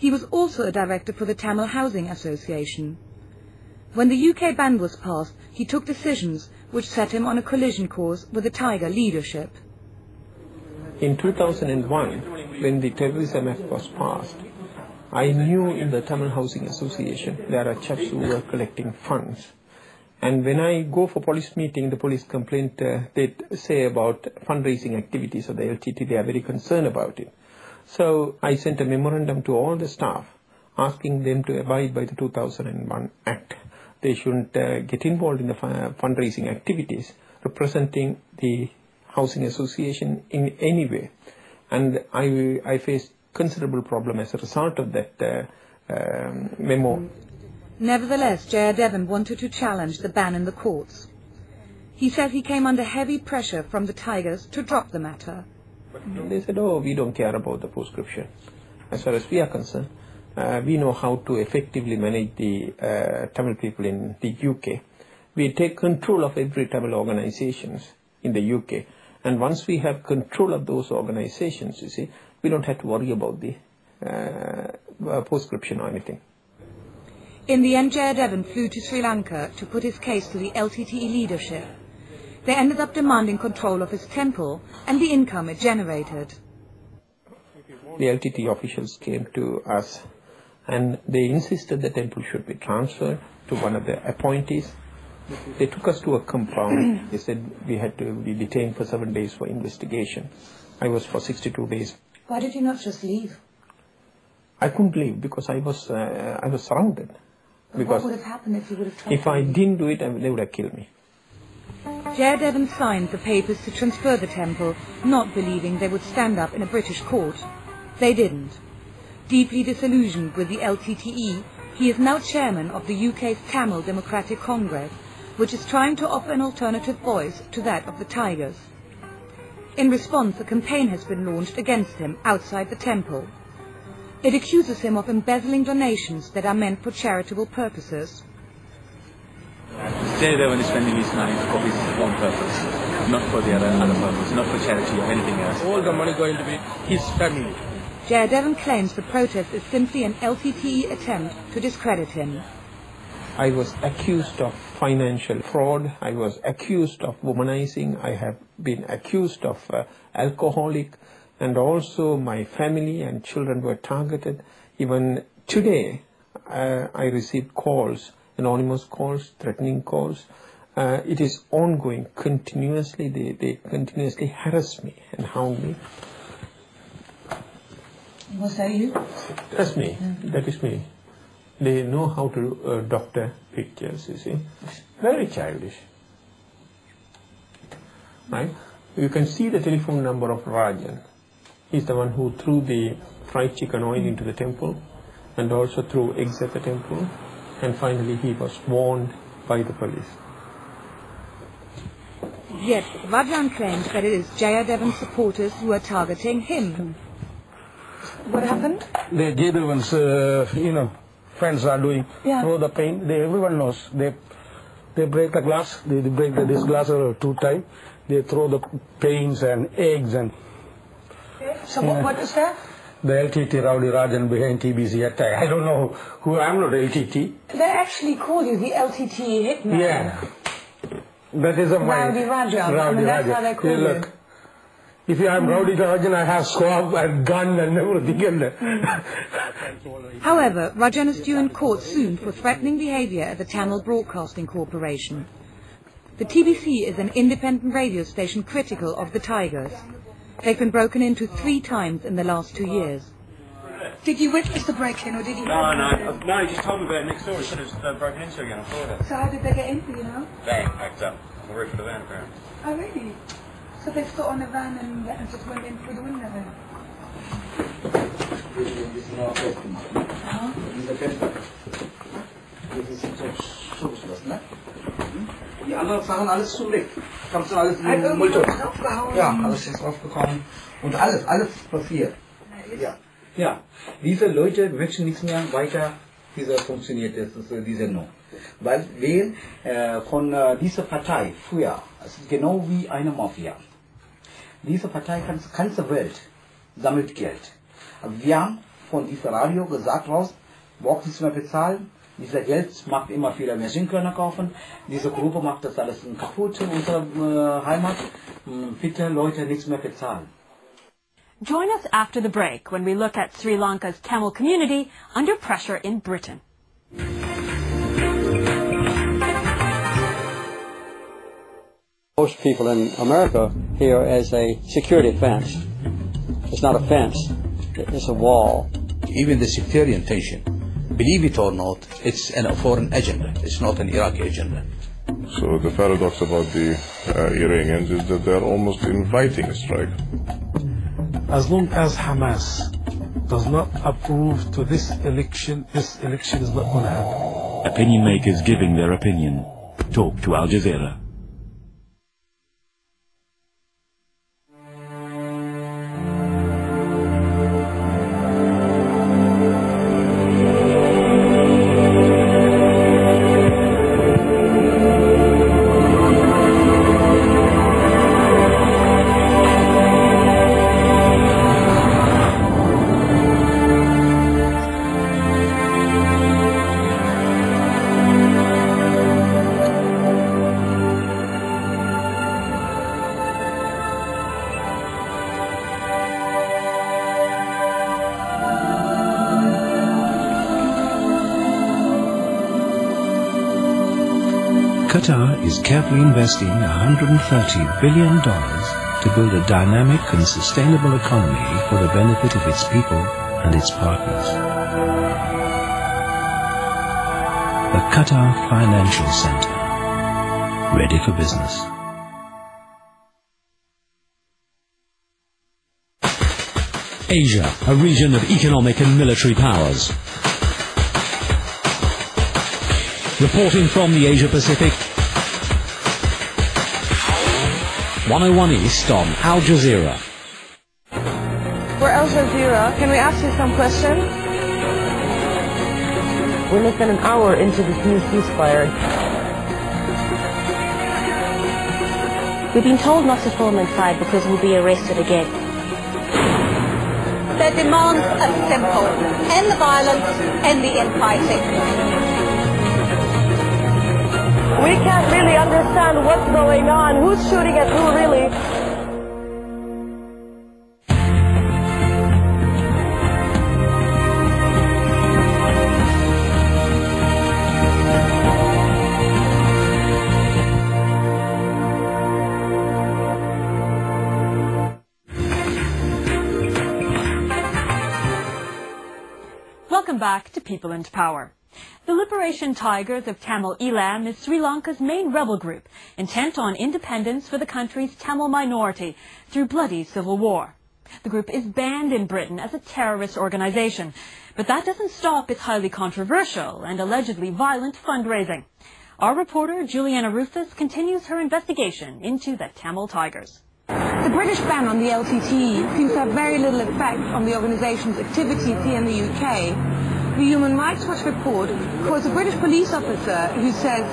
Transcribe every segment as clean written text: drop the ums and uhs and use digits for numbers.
He was also a director for the Tamil Housing Association. When the UK ban was passed, he took decisions which set him on a collision course with the Tiger leadership. In 2001, when the Terrorism Act was passed, I knew in the Tamil Housing Association there are chaps who were collecting funds. And when I go for police meeting, the police complaint, they say about fundraising activities of the LTTE, they are very concerned about it. So I sent a memorandum to all the staff asking them to abide by the 2001 Act. They shouldn't get involved in the fundraising activities representing the housing association in any way. And I faced considerable problem as a result of that memo. Nevertheless, Jayadevan wanted to challenge the ban in the courts. He said he came under heavy pressure from the Tigers to drop the matter. They said, oh, we don't care about the proscription. As far as we are concerned, we know how to effectively manage the Tamil people in the UK. We take control of every Tamil organizations in the UK. And once we have control of those organizations, you see, we don't have to worry about the proscription or anything. In the end, Jayadevan flew to Sri Lanka to put his case to the LTTE leadership. They ended up demanding control of his temple and the income it generated. The LTTE officials came to us and they insisted the temple should be transferred to one of the appointees. They took us to a compound. They said we had to be detained for 7 days for investigation. I was for 62 days. Why did you not just leave? I couldn't leave because I was surrounded. Because what would have happened if you would have tried? If I didn't do it, they would have killed me. Jayadevan signed the papers to transfer the temple, not believing they would stand up in a British court. They didn't. Deeply disillusioned with the LTTE, he is now chairman of the UK's Tamil Democratic Congress, which is trying to offer an alternative voice to that of the Tigers. In response, a campaign has been launched against him outside the temple. It accuses him of embezzling donations that are meant for charitable purposes. Jayadevan is spending his money for his own purpose, not for the other purpose, not for charity or anything else. All the money going to be his family. Jayadevan claims the protest is simply an LTTE attempt to discredit him. I was accused of financial fraud. I was accused of womanizing. I have been accused of alcoholic. And also my family and children were targeted. Even today, I received calls, anonymous calls, threatening calls. It is ongoing continuously. They continuously harass me and hound me. Was that you? That's me. That is me. They know how to doctor pictures, you see. Very childish. Right? You can see the telephone number of Rajan. He's the one who threw the fried chicken oil into the temple and also threw eggs at the temple. And finally he was warned by the police. Yet Rajan claims that it is Jayadevan's supporters who are targeting him. What happened? The Jayadevan's, friends are doing throw the paint. Everyone knows. They break the glass. They break this glass 2 times. They throw the paints and eggs and. So what is that? The LTT Rowdy Rajan behind TBC attack. I don't know who. I'm not LTT. They actually call you the LTTE hitman. Yeah. That is a Rowdy Rajan. I mean, that's how they call you. Look. If I'm Rowdy Rajan, I have squab and gun and everything. However, Rajan is due in court soon for threatening behaviour at the Tamil Broadcasting Corporation. The TBC is an independent radio station critical of the Tigers. They've been broken into 3 times in the last 2 years. Did you witness the break-in or did you... No, he just told me about it next door. He said it was broken into again. I saw that. So how did they get in, do you know? Van packed up. The roof of the van, apparently. Oh, really? So they stood on the van and just went in through the window then? This is not open. This is a temple. This is sourceless, no? Ja, andere Sachen alles zu Licht. Kannst du alles in den Müll tun. Ja, alles ist aufgekommen. Und alles passiert. Ja. Ja, diese Leute möchten nicht mehr weiter, dieser funktioniert das, diese No. Weil wir von dieser Partei früher, es ist genau wie eine Mafia. Diese Partei, ganze Welt sammelt Geld. Wir haben von diesem Radio gesagt raus, braucht nichts mehr bezahlen, dieser Geld macht immer wieder mehr Sinnkörner kaufen, diese Gruppe macht das alles kaputt in unserer Heimat, bitte Leute nichts mehr bezahlen. Join us after the break when we look at Sri Lanka's Tamil community under pressure in Britain. Most people in America here as a security fence. It's not a fence, it's a wall. Even the sectarian tension, believe it or not, it's a foreign agenda. It's not an Iraqi agenda. So the paradox about the Iranians is that they're almost inviting a strike. As long as Hamas does not approve to this election is not going to happen. Opinion makers giving their opinion. Talk to Al Jazeera. Qatar is carefully investing $130 billion to build a dynamic and sustainable economy for the benefit of its people and its partners. The Qatar Financial Center, ready for business. Asia, a region of economic and military powers. Reporting from the Asia Pacific, 101 East on Al Jazeera. We're Al Jazeera. Can we ask you some questions? We're less than an hour into this new ceasefire. We've been told not to film inside because we'll be arrested again. Their demands are simple. End the violence, end the infighting. We can't really understand what's going on, who's shooting at who really. Welcome back to People and Power. The Liberation Tigers of Tamil Eelam is Sri Lanka's main rebel group, intent on independence for the country's Tamil minority through bloody civil war. The group is banned in Britain as a terrorist organization, but that doesn't stop its highly controversial and allegedly violent fundraising. Our reporter, Juliana Rufus, continues her investigation into the Tamil Tigers. The British ban on the LTTE seems to have very little effect on the organization's activities here in the UK. The Human Rights Watch report quotes a British police officer who says,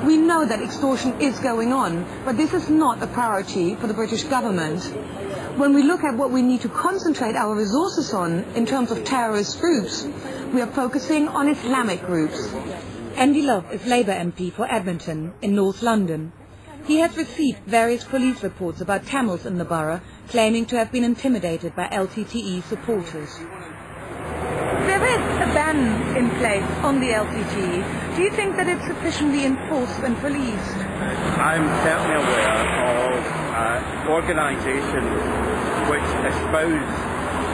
"We know that extortion is going on, but this is not a priority for the British government. When we look at what we need to concentrate our resources on in terms of terrorist groups, we are focusing on Islamic groups." Andy Love is Labour MP for Edmonton in North London. He has received various police reports about Tamils in the borough claiming to have been intimidated by LTTE supporters. There is a ban in place on the LTTE. Do you think that it's sufficiently enforced and policed? I'm certainly aware of organisations which espouse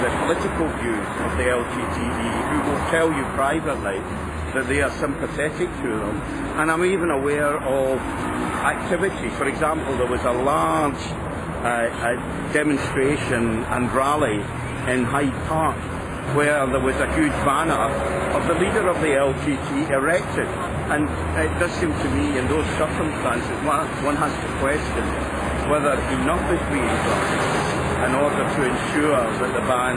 the political views of the LTTE who will tell you privately that they are sympathetic to them. And I'm even aware of activity. For example, there was a large demonstration and rally in Hyde Park where there was a huge banner of the leader of the LTT erected. And it does seem to me in those circumstances one has to question whether enough is being done in order to ensure that the ban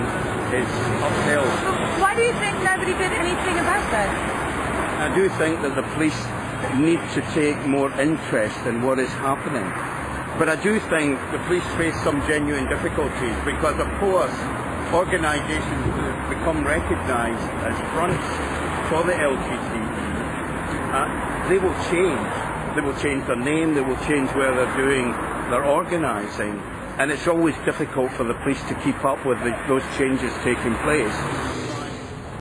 is upheld. Why do you think nobody did anything about that? I do think that the police need to take more interest in what is happening. But I do think the police face some genuine difficulties because, of course, organisations become recognised as fronts for the LTTE, they will change. They will change their name, they will change where they're doing their organising, and it's always difficult for the police to keep up with those changes taking place.